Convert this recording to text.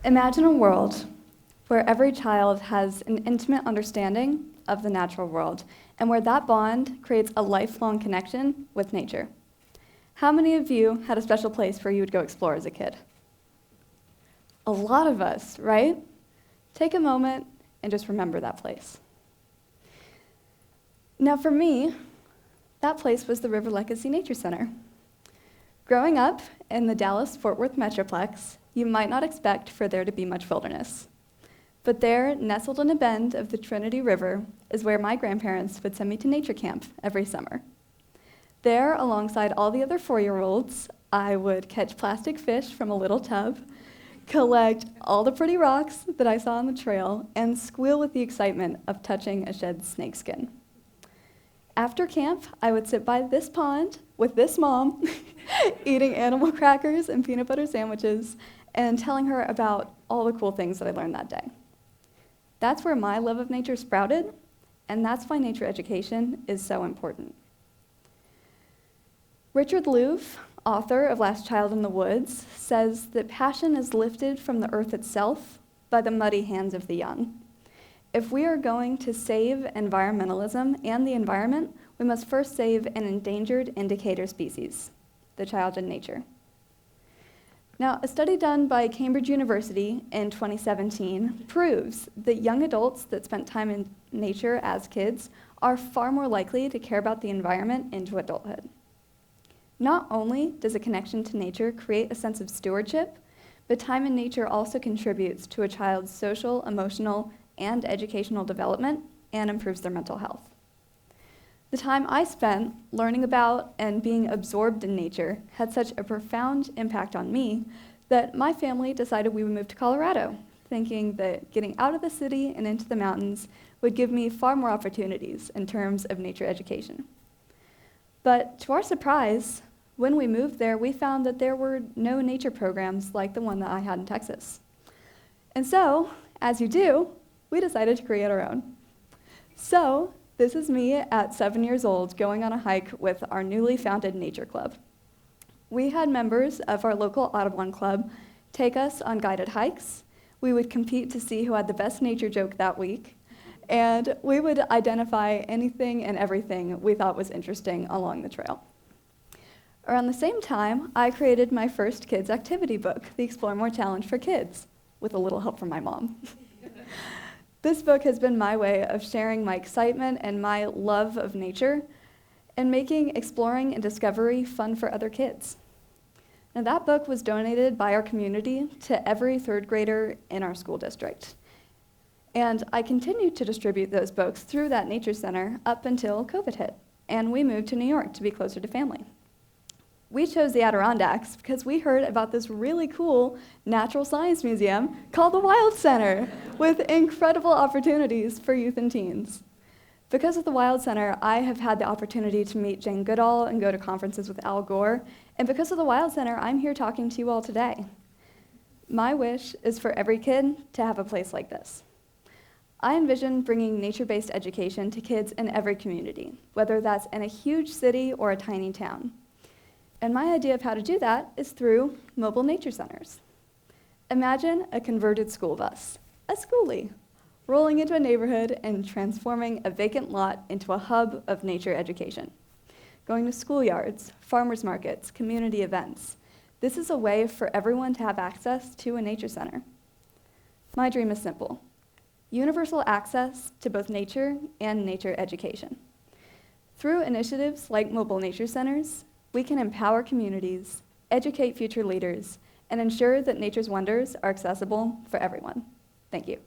Imagine a world where every child has an intimate understanding of the natural world and where that bond creates a lifelong connection with nature. How many of you had a special place where you would go explore as a kid? A lot of us, right? Take a moment and just remember that place. Now for me, that place was the River Legacy Nature Center. Growing up in the Dallas-Fort Worth Metroplex, you might not expect for there to be much wilderness. But there, nestled in a bend of the Trinity River, is where my grandparents would send me to nature camp every summer. There, alongside all the other 4-year-olds, I would catch plastic fish from a little tub, collect all the pretty rocks that I saw on the trail, and squeal with the excitement of touching a shed snakeskin. After camp, I would sit by this pond with this mom, eating animal crackers and peanut butter sandwiches, and telling her about all the cool things that I learned that day. That's where my love of nature sprouted, and that's why nature education is so important. Richard Louv, author of Last Child in the Woods, says that passion is lifted from the earth itself by the muddy hands of the young. If we are going to save environmentalism and the environment, we must first save an endangered indicator species, the child in nature. Now, a study done by Cambridge University in 2017 proves that young adults that spent time in nature as kids are far more likely to care about the environment into adulthood. Not only does a connection to nature create a sense of stewardship, but time in nature also contributes to a child's social, emotional, and educational development and improves their mental health. The time I spent learning about and being absorbed in nature had such a profound impact on me that my family decided we would move to Colorado, thinking that getting out of the city and into the mountains would give me far more opportunities in terms of nature education. But to our surprise, when we moved there, we found that there were no nature programs like the one that I had in Texas. And so, as you do, we decided to create our own. So, this is me at 7 years old going on a hike with our newly founded nature club. We had members of our local Audlin club take us on guided hikes. We would compete to see who had the best nature joke that week, and we would identify anything and everything we thought was interesting along the trail. Around the same time, I created my first kids' activity book, the Explore More Challenge for Kids, with a little help from my mom. This book has been my way of sharing my excitement and my love of nature and making exploring and discovery fun for other kids. Now, that book was donated by our community to every third grader in our school district. And I continued to distribute those books through that nature center up until COVID hit, and we moved to New York to be closer to family. We chose the Adirondacks because we heard about this really cool natural science museum called the Wild Center with incredible opportunities for youth and teens. Because of the Wild Center, I have had the opportunity to meet Jane Goodall and go to conferences with Al Gore, and because of the Wild Center, I'm here talking to you all today. My wish is for every kid to have a place like this. I envision bringing nature-based education to kids in every community, whether that's in a huge city or a tiny town. And my idea of how to do that is through mobile nature centers. Imagine a converted school bus, a schoolie, rolling into a neighborhood and transforming a vacant lot into a hub of nature education. Going to schoolyards, farmers markets, community events. This is a way for everyone to have access to a nature center. My dream is simple: universal access to both nature and nature education. Through initiatives like mobile nature centers, we can empower communities, educate future leaders, and ensure that nature's wonders are accessible for everyone. Thank you.